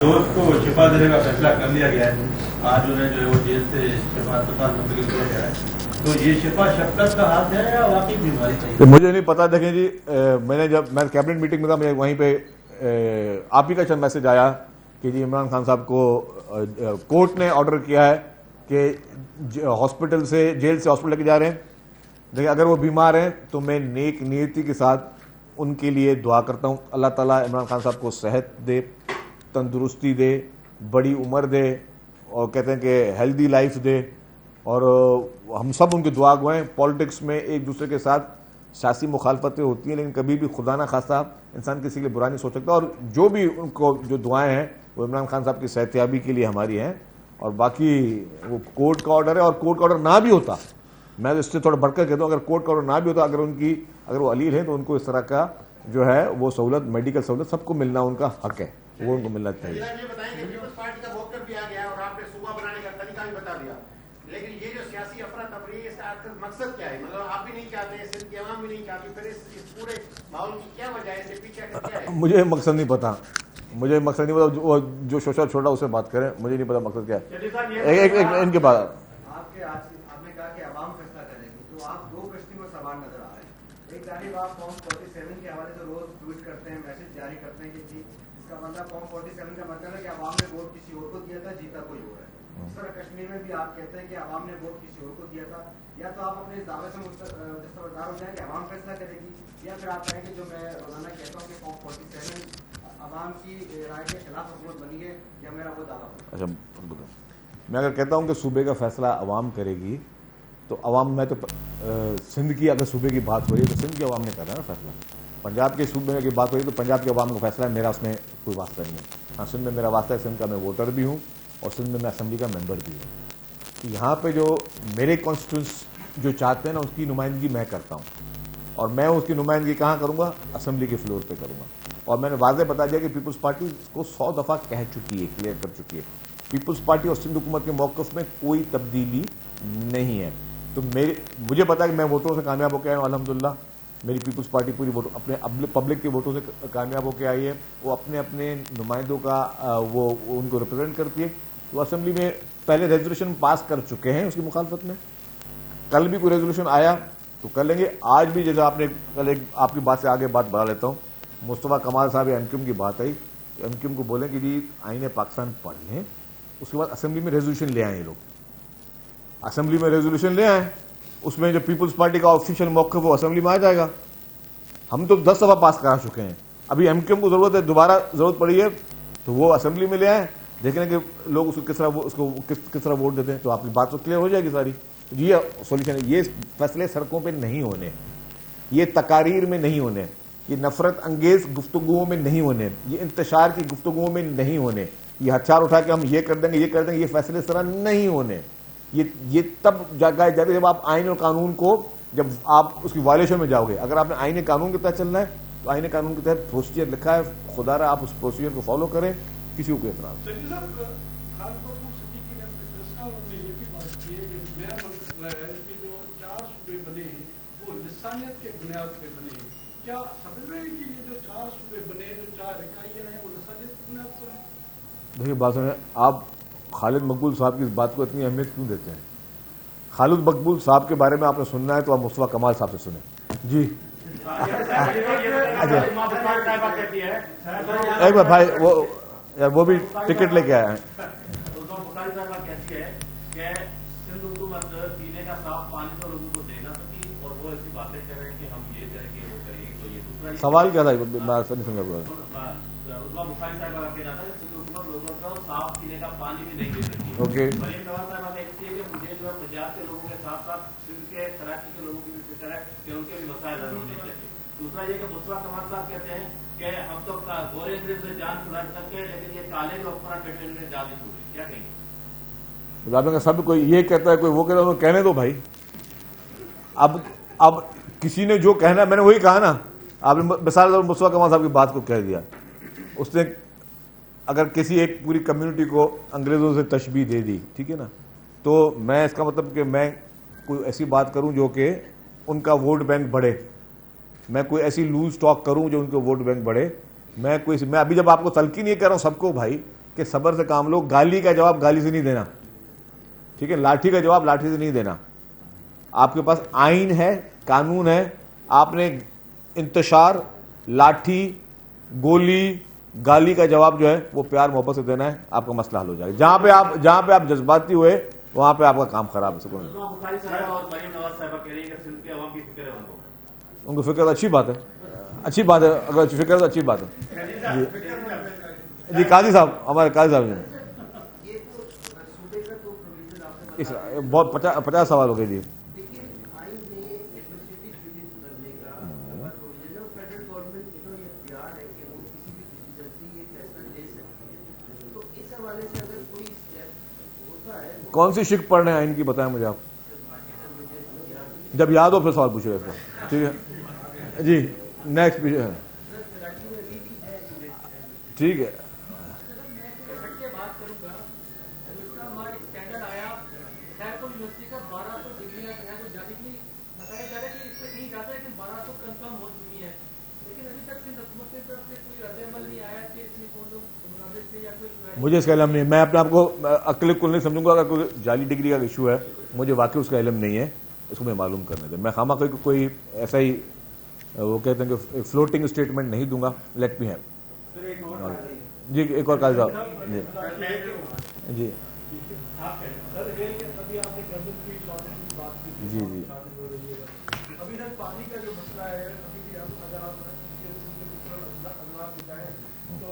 دوست کو شفا دینے کا فیصلہ کر لیا گیا ہے. آج انہیں جو ہے وہ جیل سے شفا اسپتال منتقل کیا گیا ہے. تو یہ شفا شفقت کا ہاتھ ہے یا واقعی بیماری صحیح؟ مجھے نہیں پتا. دیکھیں جی، میں کیبنٹ میٹنگ میں تھا، مجھے وہیں پہ آپ ہی کا چند میسج آیا کہ جی عمران خان صاحب کو کورٹ نے آرڈر کیا ہے کہ ہاسپٹل سے جیل سے ہاسپٹل لے کے جا رہے ہیں. دیکھیں اگر وہ بیمار ہیں تو میں نیک نیتی کے ساتھ ان کے لیے دعا کرتا ہوں. اللہ تعالیٰ عمران خان صاحب کو صحت دے، تندرستی دے، بڑی عمر دے، اور کہتے ہیں کہ ہیلدی لائف دے. اور ہم سب ان کی دعا گوئیں. پالیٹکس میں ایک دوسرے کے ساتھ سیاسی مخالفتیں ہوتی ہیں، لیکن کبھی بھی خدا نہ خواستہ انسان کسی کے لیے برا نہیں سوچ سکتا. اور جو بھی ان کو جو دعائیں ہیں وہ عمران خان صاحب کی صحتیابی کے لیے ہماری ہیں. اور باقی وہ کورٹ کا آرڈر ہے، اور کورٹ کا آرڈر نہ بھی ہوتا، میں اس سے تھوڑا بڑھ کر کہتا ہوں، اگر کورٹ کا آرڈر نہ بھی ہوتا، اگر وہ علیل ہیں تو ان کو اس طرح کا جو ہے وہ سہولت، میڈیکل سہولت سب کو ملنا ان کا حق ہے، وہ ان کو ملنا چاہیے. یہ بتائیں کہ پیپلز پارٹی کا موقف بھی آ گیا اور آپ نے صوبہ بنانے کا طریقہ بھی بتا دیا، لیکن یہ جو سیاسی افراتفری ہے اس کا مقصد کیا ہے؟ مطلب آپ بھی نہیں چاہتے، سندھ کی عوام بھی نہیں چاہتی، پھر اس پورے ماحول کی کیا وجہ ہے؟ اس کے پیچھے کیا ہے؟ مجھے مقصد نہیں پتا، جو شوشا چھوڑا اسے بات کریں. مجھے نہیں پتا مقصد کیا ہے. ان کے بعد آپ نے کہا کہ عوام فیصلہ کرے گی، تو آپ دو کشتی میں سوار نظر آ رہے ہیں. ایک جانب آپ فارم 47 کے حوالے سے روز ٹویٹ کرتے ہیں، میسج جاری کرتے ہیں کہ جی اس کا مطلب فارم 47 کا مطلب ہے کہ عوام نے ووٹ کسی اور کو دیا تھا، جیتا کوئی اور ہے. اس طرح کشمیر میں بھی آپ کہتے ہیں کہ عوام نے ووٹ کسی اور کو دیا تھا. یا تو آپ اپنے اس دعوے سے دستبردار ہو جائیں کہ عوام فیصلہ کرے گی، یا پھر آپ کہیں کہ جو میں روزانہ کہتا ہوں کہ فارم 47 عوام کی رائے کے خلاف حکومت بنی ہے، یا میرا وہ دعویٰ. اچھا میں اگر کہتا ہوں کہ صوبے کا فیصلہ عوام کرے گی تو عوام، میں تو سندھ کی اگر صوبے کی بات ہو رہی ہے تو سندھ کی عوام نے کرنا ہے نا فیصلہ. پنجاب کے صوبے کی بات ہو رہی ہے تو پنجاب کے عوام کا فیصلہ ہے، میرا اس میں کوئی واسطہ نہیں ہے. ہاں سندھ میں میرا واسطہ ہے، سندھ کا میں ووٹر بھی ہوں اور سندھ میں اسمبلی کا ممبر بھی ہوں. یہاں پہ جو میرے کانسٹیٹوئنٹس جو چاہتے ہیں نا اس کی نمائندگی میں کرتا ہوں، اور میں اس کی نمائندگی کہاں کروں گا؟ اسمبلی کے فلور پہ کروں گا. اور میں نے واضح بتا دیا کہ پیپلز پارٹی کو 100 دفعہ کہہ چکی ہے، کلیئر کر چکی ہے، پیپلز پارٹی اور سندھ حکومت کے موقف میں کوئی تبدیلی نہیں ہے. تو مجھے پتا ہے کہ میں ووٹوں سے کامیاب ہو کے آیا ہوں الحمدللہ. میری پیپلز پارٹی پوری ووٹ اپنے پبلک کے ووٹوں سے کامیاب ہو کے آئی ہے. وہ اپنے اپنے نمائندوں کا وہ ان کو ریپرزینٹ کرتی ہے. وہ اسمبلی میں پہلے ریزولوشن پاس کر چکے ہیں اس کی مخالفت میں. کل بھی کوئی ریزولوشن آیا تو کر لیں گے. آج بھی جیسے آپ نے کل ایک آپ کی بات سے آگے بات بڑھا لیتا ہوں، مصطفیٰ کمال صاحب ایم کیو ایم کی بات آئی، تو ایم کیو ایم کو بولیں کہ جی آئین پاکستان پڑھ لیں، اس کے بعد اسمبلی میں ریزولوشن لے آئیں. یہ لوگ اسمبلی میں ریزولوشن لے آئیں، اس میں جو پیپلز پارٹی کا آفیشیل موقف وہ اسمبلی میں آ جائے گا. ہم تو 10 دفعہ پاس کرا چکے ہیں. ابھی ایم کیو ایم کو ضرورت ہے، دوبارہ ضرورت پڑی ہے تو وہ اسمبلی میں لے آئیں، دیکھیں کہ لوگ اس کو کس طرح ووٹ دیتے ہیں. تو آپ کی بات تو کلیئر ہو جائے گی ساری. یہ سولوشن ہے. یہ فیصلے سڑکوں پہ نہیں ہونے، یہ تقاریر میں نہیں ہونے، یہ نفرت انگیز گفتگوؤں میں نہیں ہونے، یہ انتشار کی گفتگوؤں میں نہیں ہونے، یہ ہتھیار اٹھا کے ہم یہ کر دیں گے، یہ کر دیں گے، یہ فیصلے اس طرح نہیں ہونے. یہ تب جگائے جاتے جب آپ آئین اور قانون کو، جب آپ اس کی وائلیشن میں جاؤ گے. اگر آپ نے آئین قانون کے تحت چلنا ہے تو آئین قانون کے تحت پروسیجر لکھا ہے، خدا را آپ اس پروسیجر کو فالو کریں، کسی کو کوئی اعتراض لسانیت کے بنیاد پہ بنے. کیا سمجھ رہے ہیں کہ یہ جو 4 صوبے بنے، جو 4 اکائیاں ہیں، وہ لسانیت کی بنیاد پر ہیں؟ دیکھیے بات سنیں، آپ خالد مقبول صاحب کی اس بات کو اتنی اہمیت کیوں دیتے ہیں؟ خالد مقبول صاحب کے بارے میں آپ نے سننا ہے تو آپ مصطفیٰ کمال صاحب سے سنیں. جی ایک بار بھائی وہ بھی ٹکٹ لے کے آئے ہیں. سوال کیا تھا؟ میں نہیں سمجھا. اوکے دوسرا یہ کہ مصطفیٰ کمال صاحب کہتے ہیں کہ ہم تو گورے انگریز سے جان چھڑا سکتے ہیں، لیکن یہ کالے جو حکمران بیٹھے ان میں جان نہیں چھوڑی. کیا کہیں گے؟ سب کوئی یہ کہتا ہے، کوئی وہ کہتا ہے، کہنے دو بھائی. اب کسی نے جو کہنا ہے، میں نے وہی کہا نا. آپ نے مثال مصطفیٰ کمال صاحب کی بات کو کہہ دیا. اس نے اگر کسی ایک پوری کمیونٹی کو انگریزوں سے تشبیہ دے دی، ٹھیک ہے نا، تو میں اس کا مطلب کہ میں کوئی ایسی بات کروں جو کہ ان کا ووٹ بینک بڑھے، میں کوئی ایسی لوز ٹاک کروں جو ان کا ووٹ بینک بڑھے. میں ابھی جب آپ کو تلقین نہیں کر رہا ہوں سب کو، بھائی کہ صبر سے کام لو. گالی کا جواب گالی سے نہیں دینا, ٹھیک ہے, لاٹھی کا جواب لاٹھی سے نہیں دینا. آپ کے پاس آئین ہے, قانون ہے, آپ نے انتشار, لاٹھی, گولی, گالی کا جواب جو ہے وہ پیار محبت سے دینا ہے, آپ کا مسئلہ حل ہو جائے گا. جہاں پہ آپ جذباتی ہوئے وہاں پہ آپ کا کام خراب ہے. بخاری صاحبہ اور مریم نواز صاحبہ کہہ رہی ہے کہ سندھ کے عوام کی فکر ہے ان کو فکر اچھی بات ہے, اچھی بات ہے, اگر فکر ہے تو اچھی بات ہے. جی قاضی صاحب, ہمارے قاضی صاحب جی, بہت 50 سوال ہو گئے جی. کون سی شک پڑھ رہے ہیں آئین کی بتائیں مجھے آپ, جب یاد ہو پھر سوال پوچھے گا اس کا, ٹھیک ہے جی. نیکسٹ ٹھیک ہے. مجھے اس کا علم نہیں ہے, میں اپنے آپ کو عقل کل نہیں سمجھوں گا. اگر کوئی جعلی ڈگری کا ایشو ہے مجھے واقعی اس کا علم نہیں ہے, اس کو میں معلوم کرنے دیں. میں خامہ کوئی ایسا ہی وہ کہتے ہیں کہ فلوٹنگ اسٹیٹمنٹ نہیں دوں گا. لیٹ می ہیو جی. ایک اور قاضی صاحب جی جی جی جی ابھی تک پانی کا جو مسئلہ ہے, ابھی اگر آپ تو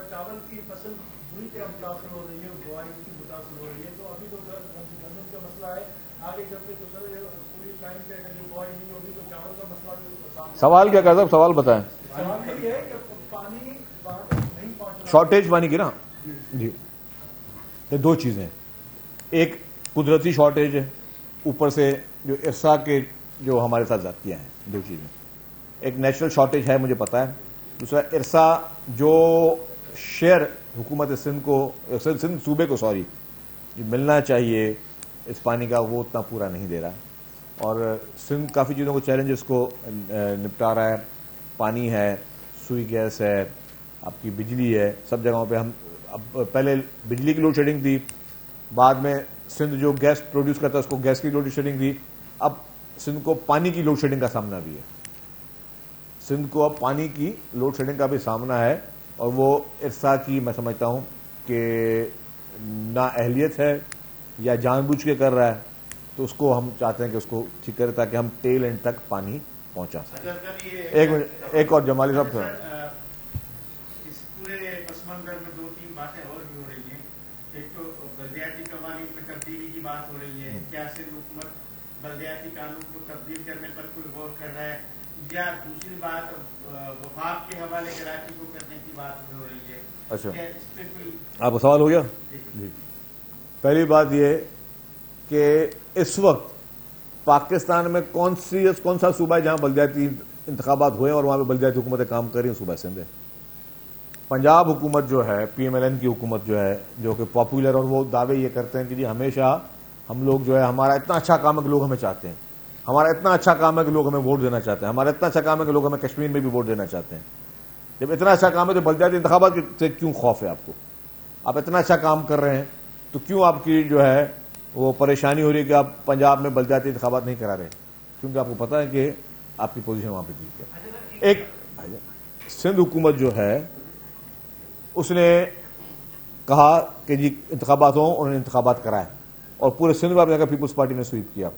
چاول کی فصل بری طرح متاثر ہو رہی ہے, بوائی کی متاثر ہو رہی ہے. تو ابھی تو گندم کا مسئلہ ہے, آگے چل کے تو سر پوری ٹائم پہ اگر بوائی نہیں ہوگی تو چاول کا مسئلہ. سوال کیا کرتا سوال بتائیں. سوال یہ ہے کہ پانی وہاں تک نہیں پہنچ, شارٹیج پانی کی نا جی. یہ دو چیزیں, ایک قدرتی شارٹیج ہے, اوپر سے جو ارسا کے جو ہمارے ساتھ ذاتیاں ہیں, دو چیزیں. ایک نیچرل شارٹیج ہے مجھے پتا ہے, دوسرا ارسا جو شیئر حکومت سندھ کو, سندھ صوبے کو سوری ملنا چاہیے اس پانی کا, وہ اتنا پورا نہیں دے رہا. اور سندھ کافی چیزوں کو چیلنجز کو نپٹا رہا ہے. پانی ہے, سوئی گیس ہے, آپ کی بجلی ہے, سب جگہوں پہ. ہم اب پہلے بجلی کی لوڈ شیڈنگ تھی, بعد میں سندھ جو گیس پروڈیوس کرتا ہے اس کو گیس کی لوڈ شیڈنگ تھی, اب سندھ کو پانی کی لوڈ شیڈنگ کا سامنا بھی ہے. سندھ کو اب پانی کی لوڈ شیڈنگ کا بھی سامنا ہے, اور وہ ارسا کی میں سمجھتا ہوں کہ نا اہلیت ہے یا جان بوجھ کے کر رہا ہے. تو اس کو ہم چاہتے ہیں کہ اس کو ٹھیک کرے تاکہ ہم ٹیل اینڈ تک پانی پہنچا سکیں. ایک اور جمالی صاحب تھا. اس پورے پس منظر میں دو تین باتیں اور بھی ہو رہی ہیں. ایک تو بلدیاتی قوانین میں تبدیلی کی بات ہو رہی ہے, کیا سندھ حکومت بلدیاتی قانون کو تبدیل کرنے پر کوئی غور کر رہا ہے, یا دوسری بات وفاق کے حوالے کراچی کو کرنے کی بات ہو رہی ہے. اچھا, اس پہ کوئی آپ کا سوال ہو گیا جی. پہلی بات یہ کہ اس وقت پاکستان میں کون سا صوبہ ہے جہاں بلدیاتی انتخابات ہوئے اور وہاں پہ بلدیاتی حکومتیں کام کر رہی ہیں؟ صوبہ سندھ ہے. پنجاب حکومت جو ہے, پی ایم ایل این کی حکومت جو ہے, جو کہ پاپولر, اور وہ دعوے یہ کرتے ہیں کہ جی ہمیشہ ہم لوگ جو ہے, ہمارا اتنا اچھا کام ہے کہ لوگ ہمیں چاہتے ہیں, ہمارا اتنا اچھا کام ہے کہ لوگ ہمیں ووٹ دینا چاہتے ہیں, ہمارا اتنا اچھا کام ہے کہ لوگ ہمیں کشمیر میں بھی ووٹ دینا چاہتے ہیں. جب اتنا اچھا کام ہے تو بلدیاتی انتخابات سے کیوں خوف ہے آپ کو؟ آپ اتنا اچھا کام کر رہے ہیں تو کیوں آپ کی جو ہے وہ پریشانی ہو رہی ہے کہ آپ پنجاب میں بلدیاتی انتخابات نہیں کرا رہے؟ کیونکہ آپ کو پتا ہے کہ آپ کی پوزیشن وہاں پہ ٹھیک ہے. ایک سندھ حکومت جو ہے اس نے کہا کہ جی انتخابات ہوں, انہوں نے انتخابات کرائے, اور پورے سندھ میں آپ پیپلز پارٹی نے سویپ کیا.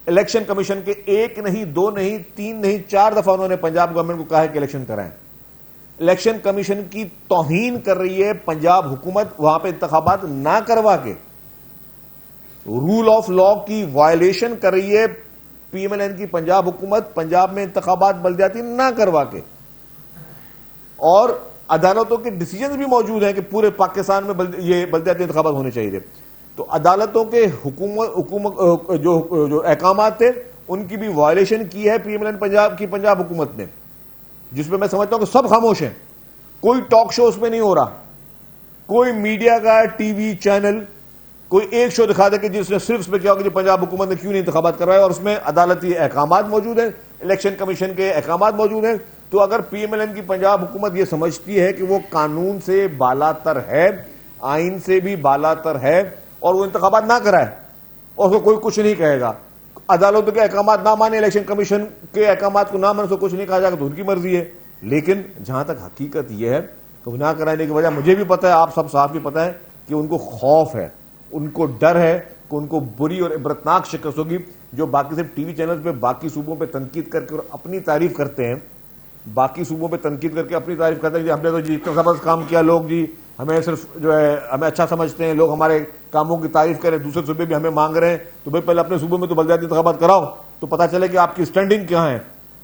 الیکشن کمیشن کے ایک نہیں, دو نہیں, تین نہیں, 4 دفعہ انہوں نے پنجاب گورنمنٹ کو کہا ہے کہ الیکشن کرائیں. الیکشن کمیشن کی توہین کر رہی ہے پنجاب حکومت, وہاں پہ انتخابات نہ کروا کے رول آف لا کی وائلیشن کر رہی ہے پی ایم ایل این کی پنجاب حکومت, پنجاب میں انتخابات بلدیاتی نہ کروا کے. اور عدالتوں کے ڈیسیجن بھی موجود ہیں کہ پورے پاکستان میں یہ بلدیاتی انتخابات ہونے چاہیے. تو عدالتوں کے حکومت جو احکامات تھے ان کی بھی وائلیشن کی ہے P M L N Punjab حکومت نے, جس پہ میں سمجھتا ہوں کہ سب خاموش ہیں. کوئی ٹاک شو اس میں نہیں ہو رہا, کوئی میڈیا کا ٹی وی چینل کوئی ایک شو دکھا دے کہ جس نے صرف اس پہ کیا ہوگا کہ پنجاب حکومت نے کیوں نہیں انتخابات کروائے, اور اس میں عدالتی احکامات موجود ہیں, الیکشن کمیشن کے احکامات موجود ہیں. تو اگر پی ایم ایل این کی پنجاب حکومت یہ سمجھتی ہے کہ وہ قانون سے بالا تر ہے آئین سے بھی بالاتر ہے اور وہ انتخابات نہ کرائے اور اس کو کوئی کچھ نہیں کہے گا. عدالتوں کے احکامات نہ مانے, الیکشن کمیشن کے احکامات کو نہ مانے, تو کچھ نہیں کہا جائے گا, تو ان کی مرضی ہے. لیکن جہاں تک حقیقت یہ ہے کہ نہ کرانے کی وجہ مجھے بھی پتا ہے, آپ سب صاحب بھی پتا ہے کہ ان کو خوف ہے, ان کو ڈر ہے کہ ان کو بری اور عبرتناک شکست ہوگی. جو باقی صرف ٹی وی چینلز پہ باقی صوبوں پہ تنقید کر کے اور اپنی تعریف کرتے ہیں, باقی صوبوں پہ تنقید کر کے اپنی تعریف کرتے ہیں کہ ہم نے تو جی اتنا زبردست کام کیا, لوگ جی ہمیں صرف جو ہے ہمیں اچھا سمجھتے ہیں, لوگ ہمارے کاموں کی تعریف کریں, دوسرے صوبے بھی ہمیں مانگ رہے ہیں, تو بھائی پہلے اپنے صوبے میں تو بلدیاتی انتخابات کراؤ تو پتہ چلے کہ آپ کی اسٹینڈنگ کیا ہے,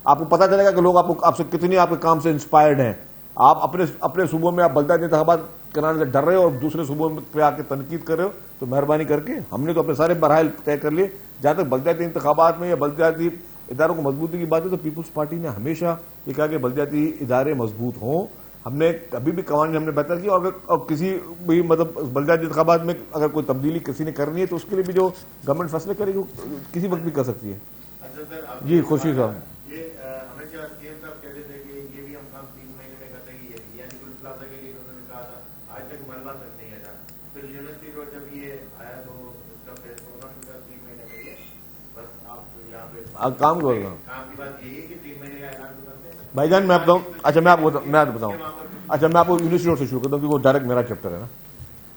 آپ کو پتہ چلے گا کہ لوگ آپ سے کتنی آپ کے کام سے انسپائرڈ ہیں. آپ اپنے صوبوں میں آپ بلدیاتی انتخابات کرانے سے ڈر رہے ہو اور دوسرے صوبوں پہ آ کے تنقید کر رہے ہو, تو مہربانی کر کے ہم نے تو اپنے سارے مراحل طے کر لیے. جہاں تک بلدیاتی انتخابات میں یا بلدیاتی اداروں کو مضبوطی کی بات ہے تو پیپلز پارٹی نے ہمیشہ یہ کہا کہ بلدیاتی ادارے مضبوط ہوں. ہم نے کبھی بھی قوانین ہم نے بہتر کیا, اور کسی بھی مطلب بلدیاتی انتخابات میں اگر کوئی تبدیلی کسی نے کرنی ہے تو اس کے لیے بھی جو گورنمنٹ فیصلے کرے گی کسی وقت بھی کر سکتی ہے. جی خورشید صاحب, یہ ہمیشہ CM صاحب کہتے تھے کہ یہ بھی ہم کام 3 مہینے میں کرتے ہی ہے, یعنی گل پلازا کے لیے انہوں نے کہا تھا آج تک ملبہ تک نہیں آیا. پھر یونیورسٹی روڈ جب یہ آیا تو اس کا فیصلہ انہوں نے کہا 3 مہینے میں یہ بس آپ یہاں پہ کام کر رہا ہوں. کام کی بات یہی ہے کہ 3 مہینے کا اعلان تو کرتے ہیں. بھائی جان میں بتاؤں, اچھا میں آپ کو بتاؤں, اچھا میں آپ کو یونیورسٹی روڈ سے شروع کرتا ہوں کیونکہ وہ ڈائریکٹ میرا چیپٹر ہے نا.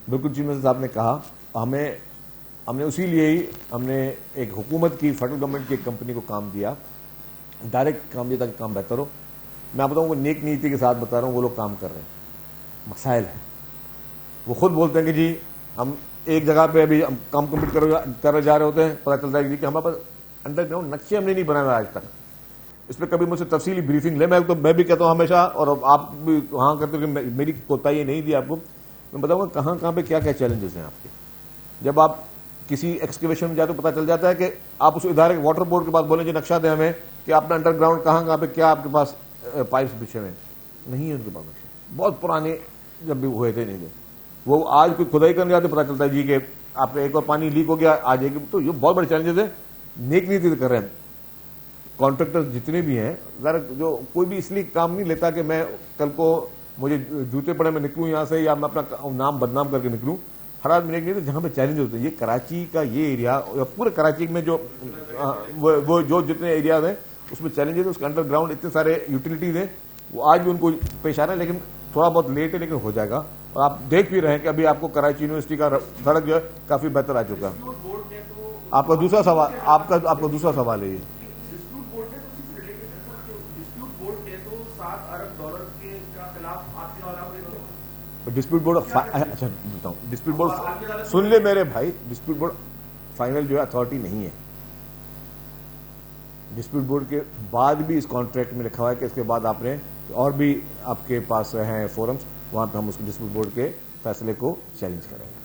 بالکل چیف منسٹر صاحب نے کہا, ہم نے اسی لیے ہی ہم نے ایک حکومت کی فیڈرل گورنمنٹ کی ایک کمپنی کو کام دیا, ڈائریکٹ کام دیا تاکہ کام بہتر ہو. میں آپ بتاؤں وہ نیک نیتی کے ساتھ بتا رہا ہوں, وہ لوگ کام کر رہے ہیں, مسائل ہیں. وہ خود بولتے ہیں کہ جی ہم ایک جگہ پہ ابھی ہم کام کمپلیٹ کر جا رہے ہوتے ہیں, پتہ چلتا ہے کہ ہمارے پاس انڈر گراؤنڈ نقشے ہم نے نہیں بنائے ہوئے آج تک. اس پہ کبھی مجھ سے تفصیلی بریفنگ لے, میں بھی کہتا ہوں ہمیشہ, اور آپ بھی وہاں کرتے ہو کہ میری کوتاہی نہیں دی آپ کو. میں بتاؤں گا کہاں پہ کیا چیلنجز ہیں آپ کے. جب آپ کسی ایکسکیویشن میں جاتے تو پتہ چل جاتا ہے کہ آپ اس ادارے واٹر بورڈ کے پاس بولیں جی نقشہ دیں ہمیں کہ اپنا انڈر گراؤنڈ کہاں پہ کیا آپ کے پاس پائپس بچھے ہوئے نہیں ہے ان کے پاس نقشے. بہت پرانے جب بھی ہوئے تھے نہیں تھے, وہ آج کوئی کھدائی کرنے جاتے پتہ چلتا ہے جی کہ آپ کا ایک اور پانی لیک ہو گیا آ جائے گی. تو یہ بہت بڑے چیلنجز ہیں. نیک نیتی کر رہے ہیں کانٹریکٹر جتنے بھی ہیں, ذرا جو کوئی بھی اس لیے کام نہیں لیتا کہ میں کل کو مجھے جوتے پڑے میں نکلوں یہاں سے, یا میں اپنا نام بدنام کر کے نکلوں. ہر آدمی نیک نیتی جہاں پہ چیلنج ہوتے ہیں. یہ کراچی کا یہ ایریا, پورے کراچی میں جو وہ جو جتنے ایریاز ہیں اس میں چیلنجز, اس کے انڈر گراؤنڈ اتنے سارے یوٹیلیٹیز ہیں, وہ آج بھی ان کو پیش آ رہا ہے, لیکن تھوڑا بہت لیٹ ہے لیکن ہو جائے گا. اور آپ دیکھ بھی رہے ہیں کہ ابھی آپ کو کراچی یونیورسٹی کا سڑک جو ہے کافی بہتر آ چکا ہے. آپ کا دوسرا سوال, آپ کا دوسرا سوال ہے یہ ڈسپیوٹ بورڈ. اچھا بتاؤں, ڈسپیوٹ بورڈ سن لے میرے بھائی, ڈسپیوٹ بورڈ فائنل جو ہے اتھارٹی نہیں ہے. ڈسپیوٹ بورڈ کے بعد بھی اس کانٹریکٹ میں لکھا ہوا ہے کہ اس کے بعد آپ نے اور بھی آپ کے پاس ہیں فورمز, وہاں پہ ہم اس ڈسپیوٹ بورڈ کے فیصلے کو چیلنج کریں گے.